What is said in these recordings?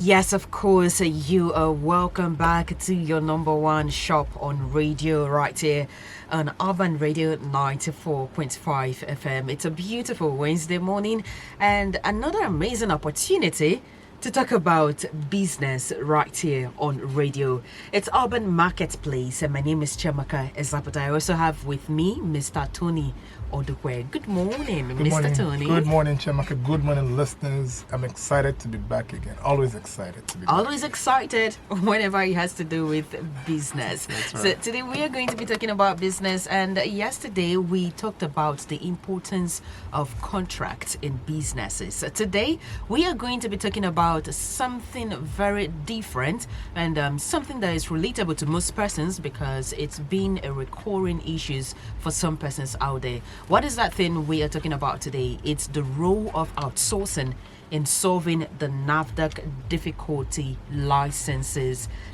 Yes, of course. You are welcome back to your number one shop on radio right here on Urban Radio 94.5 FM. It's a beautiful Wednesday morning and another amazing opportunity to talk about business right here on radio. It's Urban Marketplace, and my name is Chemaka Ezapata. I also have with me Mr. Tony Odukwe. Good morning, Good Mr. morning. Tony. Good morning, Chemaka. Good morning, listeners. I'm excited to be back again. Always excited to be back. Always excited whenever it has to do with business. That's right. So today we are going to be talking about business, and yesterday we talked about the importance of contracts in businesses. So today we are going to be talking about something very different and something that is relatable to most persons because it's been a recurring issues for some persons out there. What is that thing we are talking about today? It's the role of outsourcing in solving the NAFDAC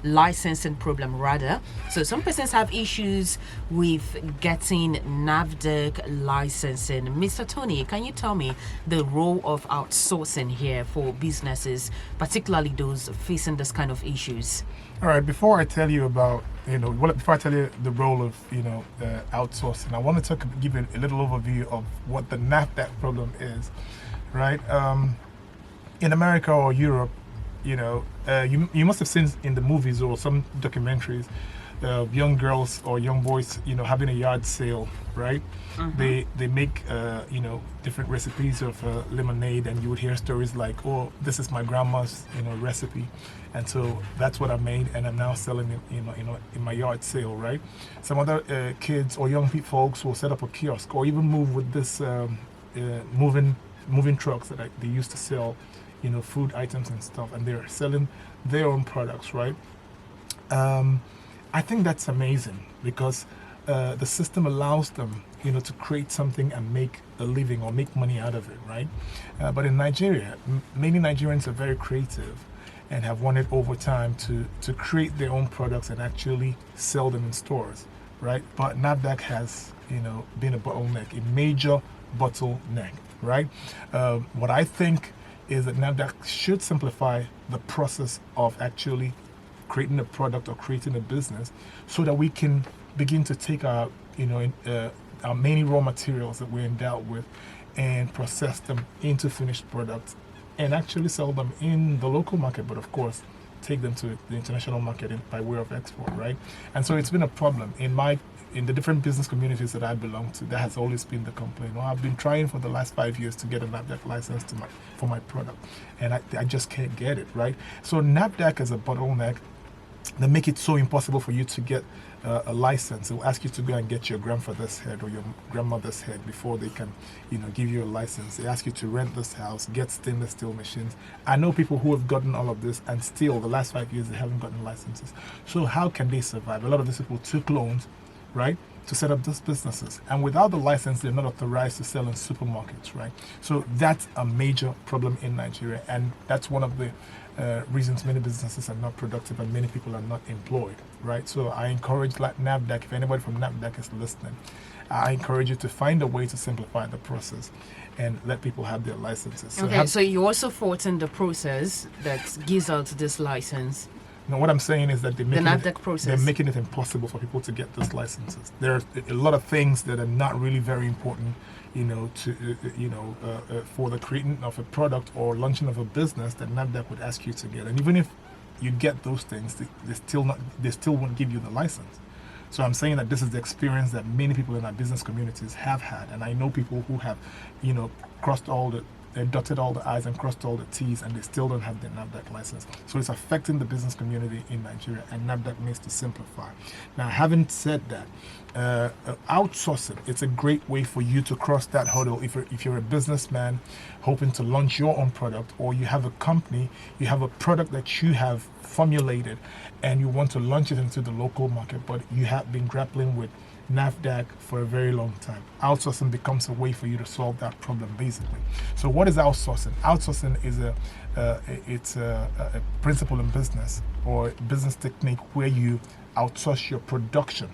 licensing problem rather. So some persons have issues with getting NAFDAC licensing. Mr. Tony, can you tell me the role of outsourcing here for businesses, particularly those facing this kind of issues? All right. Before I tell you about, before I tell you the role of, outsourcing, I want to give you a little overview of what the NAFDAC problem is, right? In America or Europe, you must have seen in the movies or some documentaries, young girls or young boys, having a yard sale, right? Mm-hmm. They make, different recipes of lemonade, and you would hear stories like, "Oh, this is my grandma's, recipe, and so that's what I made, and I'm now selling it, in my yard sale, right?" Some other kids or young folks will set up a kiosk or even move with this moving trucks that they used to sell, food items and stuff, and they're selling their own products, right? I think that's amazing because the system allows them, to create something and make a living or make money out of it, right? But in Nigeria, many Nigerians are very creative and have wanted over time to create their own products and actually sell them in stores, right? But NAFDAC has, been a bottleneck, a major bottleneck, right? What I think is that NAFDAC should simplify the process of actually creating a product or creating a business so that we can begin to take our, our many raw materials that we're endowed with and process them into finished products and actually sell them in the local market, but of course, take them to the international market by way of export, right? And so it's been a problem in the different business communities that I belong to. That has always been the complaint. I've been trying for the last 5 years to get a NAFDAC license for my product, and I just can't get it, right? So NAFDAC is a bottleneck that make it so impossible for you to get a license. It will ask you to go and get your grandfather's head or your grandmother's head before they can, give you a license. They ask you to rent this house, get stainless steel machines. I know people who have gotten all of this and still the last 5 years they haven't gotten licenses. So how can they survive? A lot of these people took loans, right, to set up these businesses. And without the license, they're not authorized to sell in supermarkets, right? So that's a major problem in Nigeria. And that's one of the reasons many businesses are not productive and many people are not employed, right? So I encourage NAFDAC, if anybody from NAFDAC is listening, I encourage you to find a way to simplify the process and let people have their licenses. So you also fought in the process that gives out this license. No, what I'm saying is that they're making it impossible for people to get those licenses. There are a lot of things that are not really very important, for the creating of a product or launching of a business that NAFDAC would ask you to get. And even if you get those things, they still won't give you the license. So I'm saying that this is the experience that many people in our business communities have had, and I know people who have, they dotted all the I's and crossed all the T's, and they still don't have the NAFDAC license. So it's affecting the business community in Nigeria, and NAFDAC needs to simplify. Now, having said that, outsourcing, it's a great way for you to cross that hurdle. If you're a businessman hoping to launch your own product, or you have a company, you have a product that you have formulated, and you want to launch it into the local market, but you have been grappling with NAFDAC for a very long time. Outsourcing becomes a way for you to solve that problem, basically. So what is outsourcing? Outsourcing is a principle in business or business technique where you outsource your production.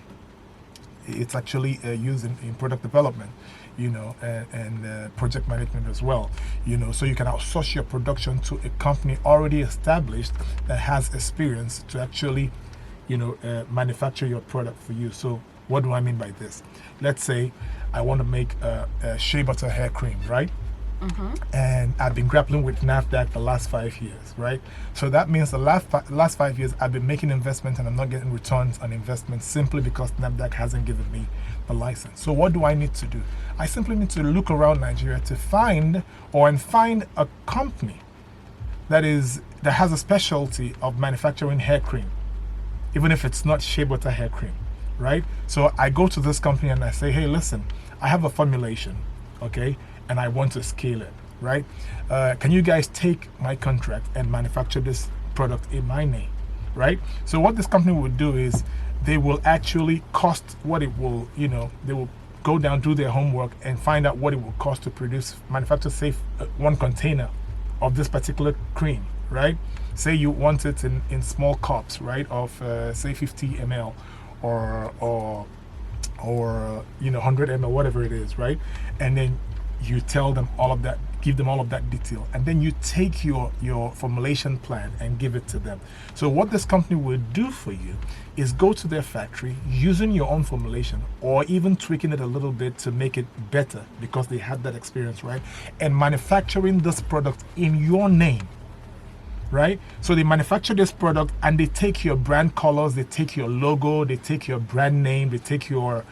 It's actually used in product development. and project management as well, so you can outsource your production to a company already established that has experience to actually, manufacture your product for you. So what do I mean by this? Let's say I want to make a shea butter hair cream, right? And I've been grappling with NAFDAC the last 5 years, right? So that means the last 5 years I've been making investments and I'm not getting returns on investment simply because NAFDAC hasn't given me the license. So what do I need to do? I simply need to look around Nigeria to find a company that has a specialty of manufacturing hair cream, even if it's not shea butter hair cream, right? So I go to this company and I say, hey, listen, I have a formulation, okay, and I want to scale it, right? Can you guys take my contract and manufacture this product in my name, right? So what this company will do is they will actually cost what it will, they will go down, do their homework, and find out what it will cost to manufacture, say, one container of this particular cream, right? Say you want it in small cups, right, of say 50 ml or 100 ml, whatever it is, right? And then you tell them all of that, give them all of that detail, and then you take your formulation plan and give it to them. So what this company will do for you is go to their factory using your own formulation or even tweaking it a little bit to make it better because they had that experience, right? And manufacturing this product in your name, right? So they manufacture this product and they take your brand colors, they take your logo, they take your brand name, they take your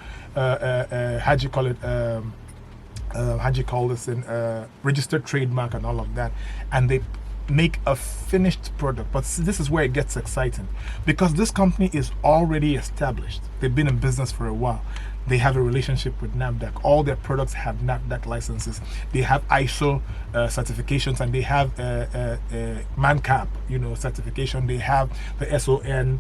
registered trademark and all of that, and they make a finished product. But this is where it gets exciting because this company is already established. They've been in business for a while. They have a relationship with NAFDAC. All their products have NAFDAC licenses. They have ISO certifications, and they have MANCAP, certification. They have the SON,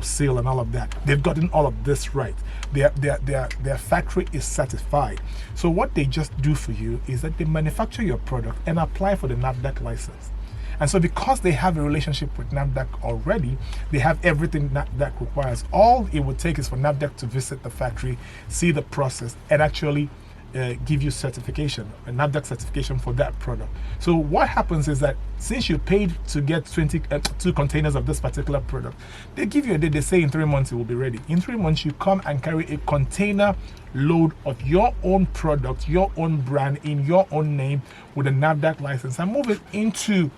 seal and all of that. They've gotten all of this right. Their factory is certified. So what they just do for you is that they manufacture your product and apply for the NAFDAC license. And so because they have a relationship with NAFDAC already, they have everything NAFDAC requires. All it would take is for NAFDAC to visit the factory, see the process, and actually give you certification, a NAFDAC certification for that product. So what happens is that since you paid to get 2 containers of this particular product, they give you a date. They say in 3 months it will be ready. In 3 months, you come and carry a container load of your own product, your own brand, in your own name with a NAFDAC license, and move it into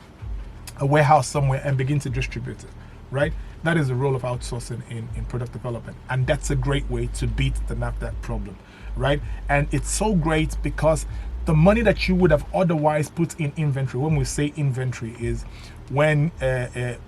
a warehouse somewhere and begin to distribute it, right? That is the role of outsourcing in product development. And that's a great way to beat the NAFDAC problem, right? And it's so great because the money that you would have otherwise put in inventory, when we say inventory, is when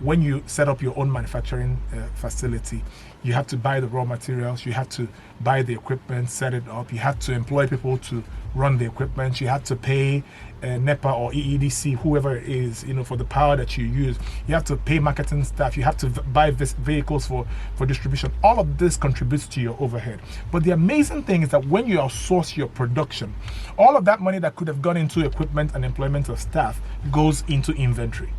you set up your own manufacturing facility, you have to buy the raw materials, you have to buy the equipment, set it up, you have to employ people to run the equipment, you have to pay NEPA or EEDC, whoever it is, for the power that you use. You have to pay marketing staff, you have to buy vehicles for distribution. All of this contributes to your overhead. But the amazing thing is that when you outsource your production, all of that money that could have gone into equipment and employment of staff goes into inventory.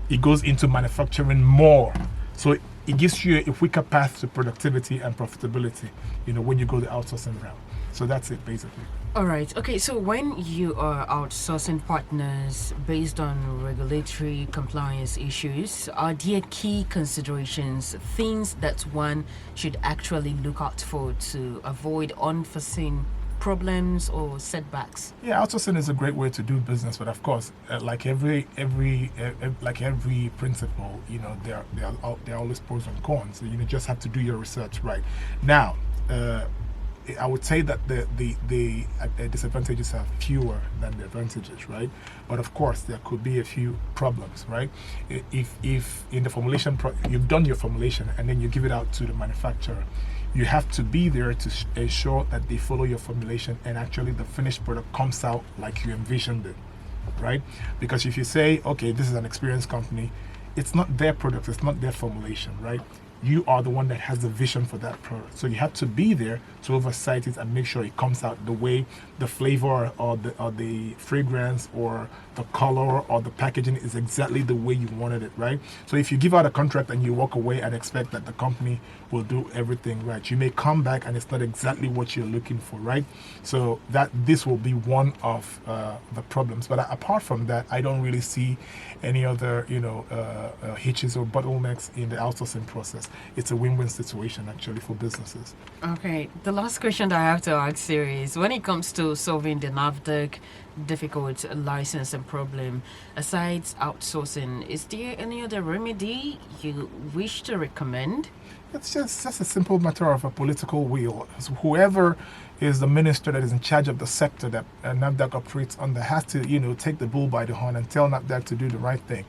It goes into manufacturing more. So it gives you a quicker path to productivity and profitability, when you go the outsourcing route. So that's it, basically. All right. Okay. So when you are outsourcing partners based on regulatory compliance issues, are there key considerations, things that one should actually look out for to avoid unforeseen problems or setbacks? Yeah, outsourcing is a great way to do business, but of course, like every principle, there are always pros and cons. So you just have to do your research right. Now, I would say that the disadvantages are fewer than the advantages, right? But of course, there could be a few problems, right? If in the formulation, you've done your formulation and then you give it out to the manufacturer, you have to be there to ensure that they follow your formulation and actually the finished product comes out like you envisioned it, right? Because if you say, okay, this is an experienced company, it's not their product, it's not their formulation, right? you are the one that has the vision for that product. So you have to be there to oversight it and make sure it comes out the way the flavor or the fragrance or the color or the packaging is exactly the way you wanted it, right? So if you give out a contract and you walk away and expect that the company will do everything right, you may come back and it's not exactly what you're looking for, right? So that this will be one of the problems. But apart from that, I don't really see any other, hitches or bottlenecks in the outsourcing process. It's a win-win situation actually for businesses. Okay, the last question that I have to ask here is, when it comes to solving the NAFDAC difficult licensing problem, aside outsourcing, is there any other remedy you wish to recommend? It's just a simple matter of a political will. So whoever is the minister that is in charge of the sector that NAFDAC operates under has to, take the bull by the horn and tell NAFDAC to do the right thing.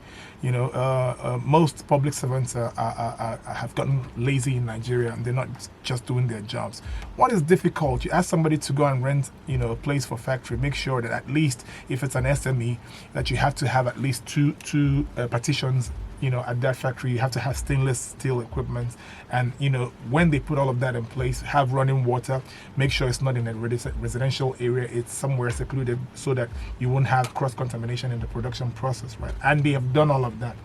Most public servants have gotten lazy in Nigeria and they're not just doing their jobs. What is difficult? You ask somebody to go and rent, a place for factory. Make sure that at least if it's an SME, that you have to have at least two partitions. At that factory, you have to have stainless steel equipment, and when they put all of that in place, have running water. Make sure it's not in a residential area; it's somewhere secluded, so that you won't have cross contamination in the production process, right? And they have done all of that.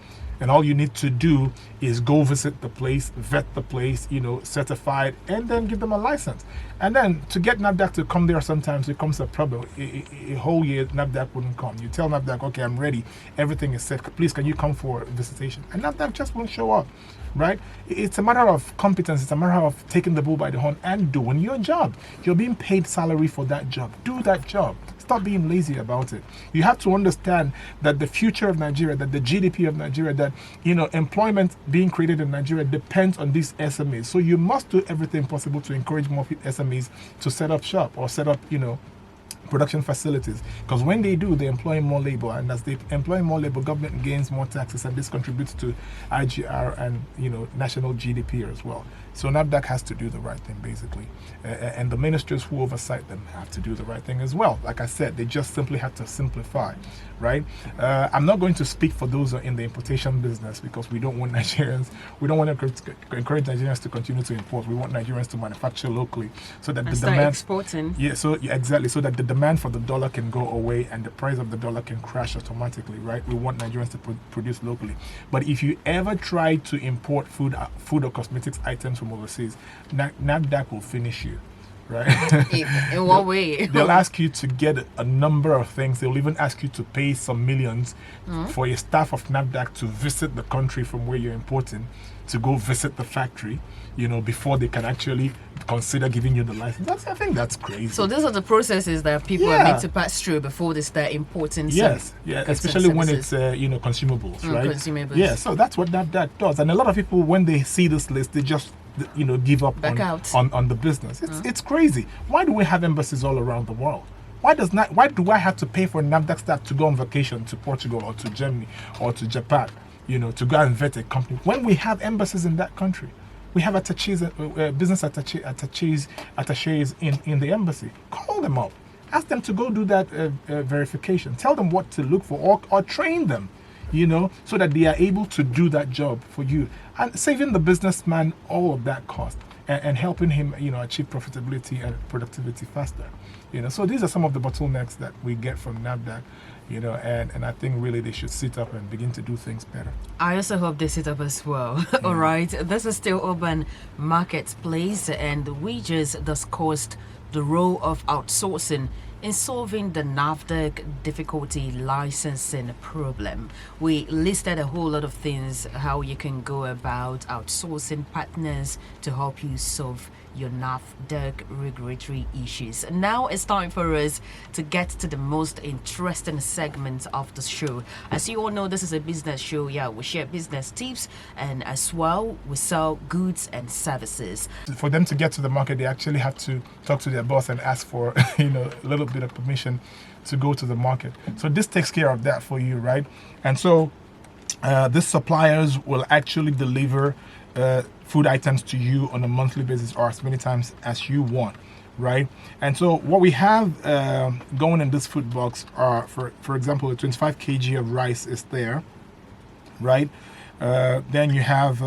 And all you need to do is go visit the place, vet the place, certify it, and then give them a license. And then to get NAFDAC to come there sometimes becomes a problem. A whole year NAFDAC wouldn't come. You tell NAFDAC, okay, I'm ready, everything is set, please can you come for visitation? And NAFDAC just won't show up, right? It's a matter of competence. It's a matter of taking the bull by the horn and doing your job. You're being paid salary for that job. Do that job. Stop being lazy about it. You have to understand that the future of Nigeria, that the GDP of Nigeria, that employment being created in Nigeria depends on these SMEs. So you must do everything possible to encourage more SMEs to set up shop or set up, production facilities, because when they do, they employ more labor, and as they employ more labor, government gains more taxes, and this contributes to IGR and national GDP as well. So NAFDAC has to do the right thing, basically, and the ministers who oversight them have to do the right thing as well. Like I said, they just simply have to simplify, right? I'm not going to speak for those in the importation business, because we don't want Nigerians, we don't want to encourage Nigerians to continue to import. We want Nigerians to manufacture locally, so that the demand exporting. Exactly, so that the demand for the dollar can go away and the price of the dollar can crash automatically, right? We want Nigerians to produce locally. But if you ever try to import food or cosmetics items from overseas, NAFDAC will finish you, right? In what way? They'll ask you to get a number of things. They'll even ask you to pay some millions for a staff of NAFDAC to visit the country from where you're importing, to go visit the factory, before they can actually consider giving you the license. I think that's crazy. So those are the processes that people need to pass through before they start importing. Yes, especially when it's consumables, right? Consumables. Yeah, so that's what that does. And a lot of people, when they see this list, they just give up on the business. It's crazy. Why do we have embassies all around the world? Why do I have to pay for NAFDAC staff to go on vacation to Portugal or to Germany or to Japan, to go and vet a company, when we have embassies in that country? We have attaches, business attaches in the embassy. Call them up. Ask them to go do that verification. Tell them what to look for, or train them, so that they are able to do that job for you, and saving the businessman all of that cost, and helping him, achieve profitability and productivity faster. So these are some of the bottlenecks that we get from NAFDAC. And I think really they should sit up and begin to do things better. I also hope they sit up as well. All right. This is still Urban Marketplace, and we just discussed the role of outsourcing in solving the NAFDAC difficulty licensing problem. We listed a whole lot of things, how you can go about outsourcing partners to help you solve your NAFDAC regulatory issues. Now it's time for us to get to the most interesting segment of the show. As you all know, this is a business show. We share business tips, and as well, we sell goods and services. For them to get to the market, they actually have to talk to their boss and ask for a little bit of permission to go to the market. So this takes care of that for you, right? And so these suppliers will actually deliver food items to you on a monthly basis, or as many times as you want, right? And so what we have going in this food box are, for example, a 25 kg of rice is there, right? Then you have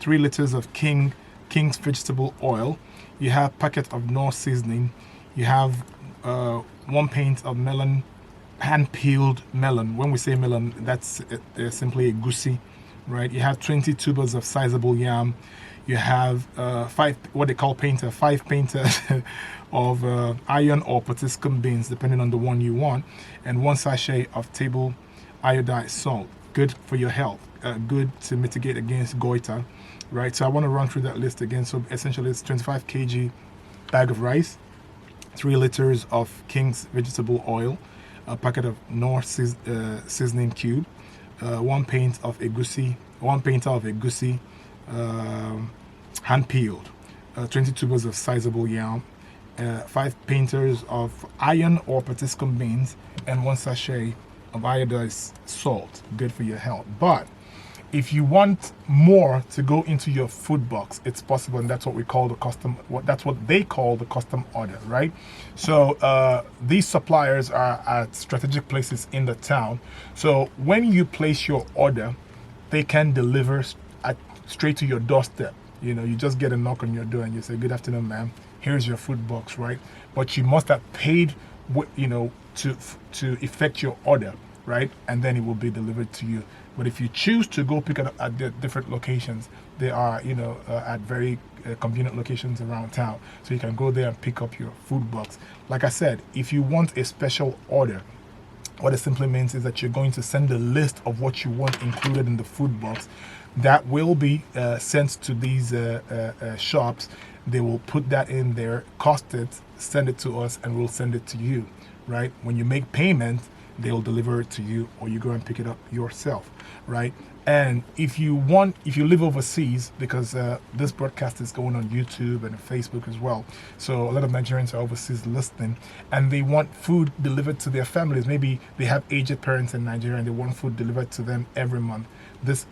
3 liters of King's vegetable oil. You have packet of Knorr seasoning. You have 1 pint of melon, hand-peeled melon. When we say melon, that's simply a goosey, right? You have 20 tubers of sizable yam. You have 5 what they call 5 painters of iron or potassium beans, depending on the one you want, and 1 sachet of table iodized salt. Good for your health. Good to mitigate against goiter, right? So I want to run through that list again. So essentially, it's 25 kg bag of rice, 3 liters of King's vegetable oil, a packet of Knorr seasoning cube, 1 pint of egusi, 1 painter of egusi, hand peeled, 20 tubers of sizable yam, 5 painters of iron or potassium beans, and 1 sachet of iodized salt. Good for your health. But if you want more to go into your food box, it's possible, and that's what we call the custom. That's what they call the custom order, right? So these suppliers are at strategic places in the town. So when you place your order, they can deliver straight to your doorstep. You know, you just get a knock on your door and you say, "Good afternoon, ma'am. Here's your food box," right? But you must have paid, to effect your order, right? And then it will be delivered to you. But if you choose to go pick it up at the different locations, they are, at very convenient locations around town. So you can go there and pick up your food box. Like I said, if you want a special order, what it simply means is that you're going to send a list of what you want included in the food box. That will be sent to these shops. They will put that in there, cost it, send it to us, and we'll send it to you, right? When you make payment, they'll deliver it to you, or you go and pick it up yourself, right? And if you live overseas, because this broadcast is going on YouTube and Facebook as well, so a lot of Nigerians are overseas listening, and they want food delivered to their families. Maybe they have aged parents in Nigeria and they want food delivered to them every month. This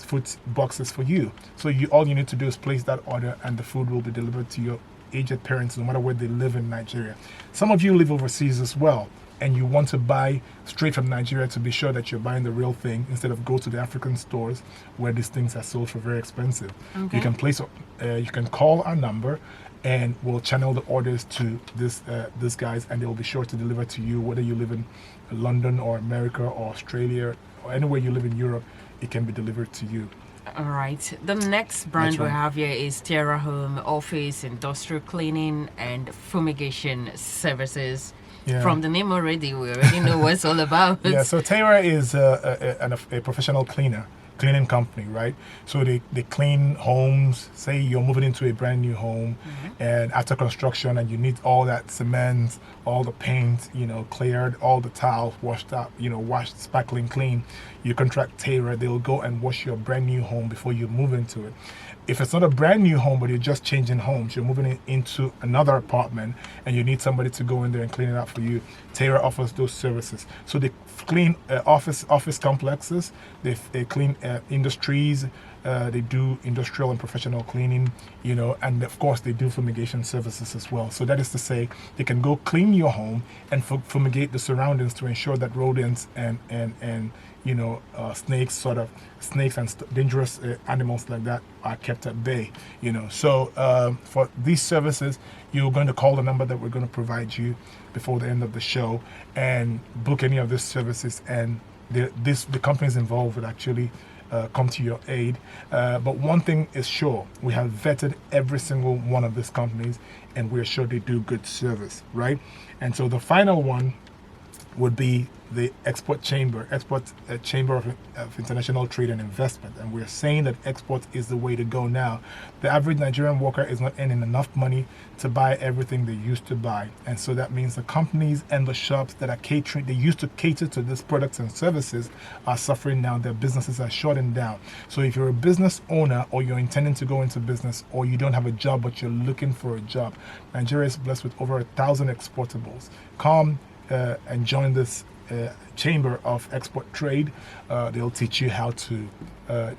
food box is for you. So all you need to do is place that order, and the food will be delivered to your aged parents, no matter where they live in Nigeria. Some of you live overseas as well, and you want to buy straight from Nigeria to be sure that you're buying the real thing instead of go to the African stores where these things are sold for very expensive. Okay. You can call our number, and we'll channel the orders to these guys, and they'll be sure to deliver to you, whether you live in London or America or Australia or anywhere you live in Europe. It can be delivered to you. All right. The next brand we have here is Terra Home Office Industrial Cleaning and Fumigation Services. Yeah. From the name already, we already know what it's all about. Yeah, so Terra is a professional cleaning company, right? So they clean homes. Say you're moving into a brand new home, and after construction, and you need all that cement, all the paint, cleared, all the tiles washed up, washed, sparkling clean. You contract Terra. They'll go and wash your brand new home before you move into it. If it's not a brand new home, but you're just changing homes, you're moving into another apartment, and you need somebody to go in there and clean it up for you, Terra offers those services. So they clean office complexes, they clean industries, they do industrial and professional cleaning, and of course they do fumigation services as well. So that is to say, they can go clean your home and fumigate the surroundings to ensure that rodents and snakes and dangerous animals like that are kept at bay. So for these services, you're going to call the number that we're going to provide you before the end of the show and book any of these services, and the companies involved would actually come to your aid. But one thing is sure, we have vetted every single one of these companies, and we're sure they do good service, right? And so the final one would be the Export Chamber of International Trade and Investment. And we're saying that export is the way to go now. The average Nigerian worker is not earning enough money to buy everything they used to buy. And so that means the companies and the shops that are catering, they used to cater to these products and services, are suffering now. Their businesses are shutting down. So if you're a business owner, or you're intending to go into business, or you don't have a job but you're looking for a job, Nigeria is blessed with over 1,000 exportables. Come and join this Chamber of Export Trade. They'll teach you how to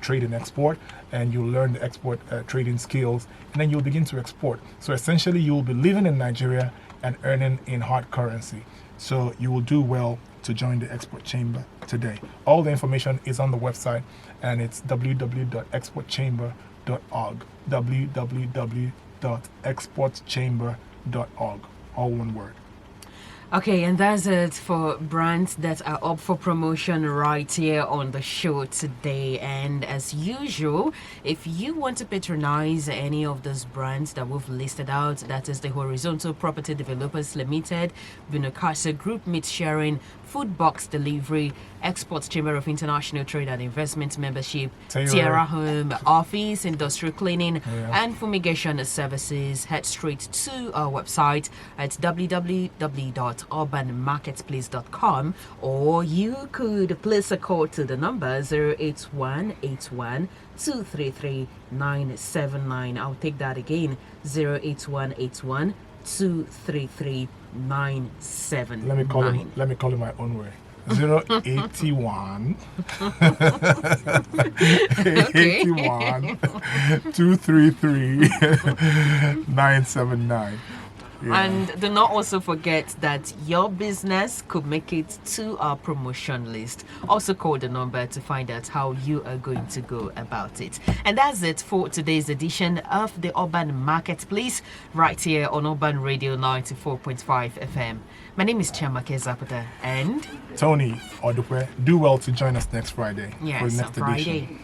trade and export, and you'll learn the export trading skills, and then you'll begin to export. So essentially, you will be living in Nigeria and earning in hard currency. So you will do well to join the Export Chamber today. All the information is on the website, and it's www.exportchamber.org. www.exportchamber.org. All one word. Okay, and that's it for brands that are up for promotion right here on the show today. And as usual, if you want to patronize any of those brands that we've listed out, that is the Horizontal Property Developers Limited, Bunakasa Group Meat Sharing, Food Box Delivery, Exports Chamber of International Trade and Investment Membership, Tierra Home, Office, Industrial Cleaning, and Fumigation Services, head straight to our website at www.urbanmarketplace.com, or you could place a call to the number 08181 233 979. I'll take that again, 08181 233 979. Let me call it my own way. 081 81 233 979. Yeah. And do not also forget that your business could make it to our promotion list. Also call the number to find out how you are going to go about it. And that's it for today's edition of the Urban Marketplace right here on Urban Radio 94.5 FM. My name is Chiamake Zapata and Tony Odupe. Do well to join us next Friday for the next edition.